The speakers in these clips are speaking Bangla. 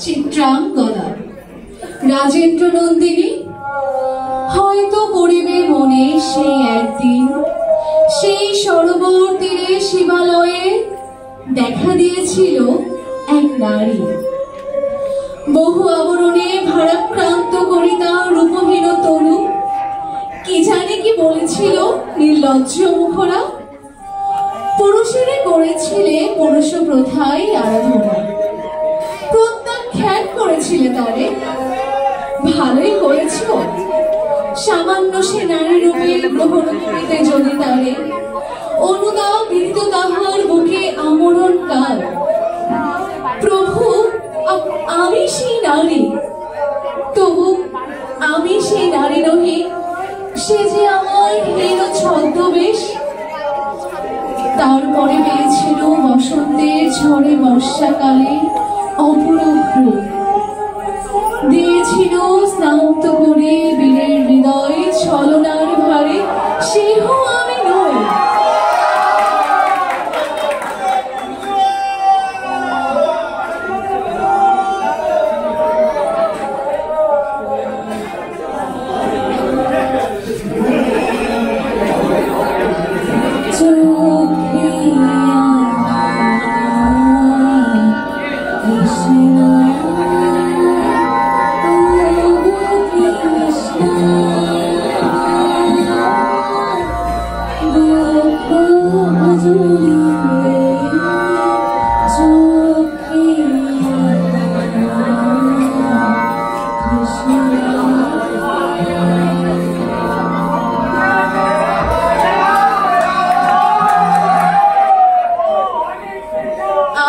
চিত্রাঙ্গদা রাজেন্দ্র নন্দিনী। হয়তো পড়িবে মনে সেই একদিন, সেই সরোবর তীরে শিবালয়ে দেখা দিয়েছিল এক নারী। বহু আবরণে ভারাক্রান্ত করিতা রূপহীন তনু, কি জানি কি বলেছিল নির্লজ্জ মুখরা। পুরুষেরা করেছিলে পুরুষ প্রথায় আরাধনা, প্রত্যাখ্যান করেছিলে তারে। ভালোই করেছ, সামান্য সে নারী রূপে গ্রহণ করিতে যদি তারে। অনুদাও বিদিত তাহার বুকে আমরণ কাল। প্রভু আমি সেই নারী, তবু আমি সেই নারী নহি, সে যে আমার হীন ছদ্মবেশ। তারপরে পেয়েছিল বসন্তের ঝড়ে বর্ষাকালে অপরূপ রূপ, দিয়েছিল স্নান্ত করে বীরের হৃদয় ছলনার ভারে। সেহ আমি নই।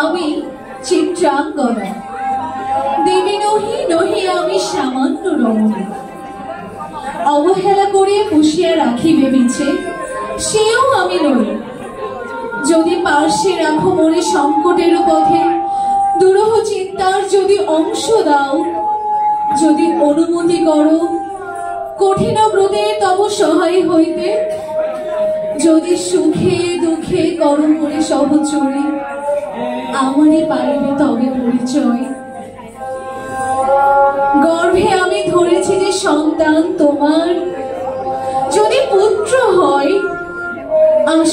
আমি চিত্রাঙ্গদা, দেবী নহি, নহি আমি সামান্য রমণী। অবহেলা করে পুষিয়া রাখিবে বিছে, সেও আমি নই। যদি পার্শ্বে রাখো মনে সংকটের পথে, দুরূহ চিন্তার যদি অংশ দাও, যদি অনুমতি করো কঠিন ব্রতে তব সহায় হইতে। যদি সুখে দুঃখে করো মনে সহচরী, আমারই পাইবে তবে পরিচয়। গর্ভে আমি ধরেছি যে সন্তান তোমার, যদি পুত্র হয়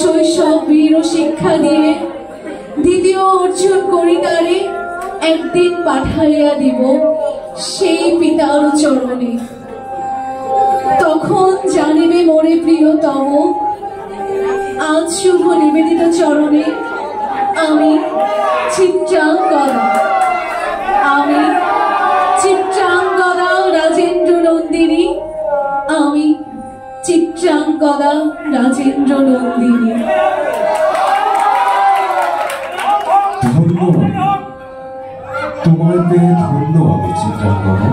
শৈশব বীর শিক্ষা দিয়ে দ্বিতীয় অর্জন করি তারে। একদিন পাঠাইয়া দিব সেই পিতার চরণে, তখন জানিবে মোরে প্রিয়তম। আজ শুভ নিবেদিত চরণে আমি চিত্রাঙ্গদা, আমি চিত্রাঙ্গদা রাজেন্দ্র নন্দিনী, আমি চিত্রাঙ্গদা রাজেন্দ্র নন্দিনী। ধন্যবাদ, তোমার পেয়ে ধন্য আমি চিত্রাঙ্গদা।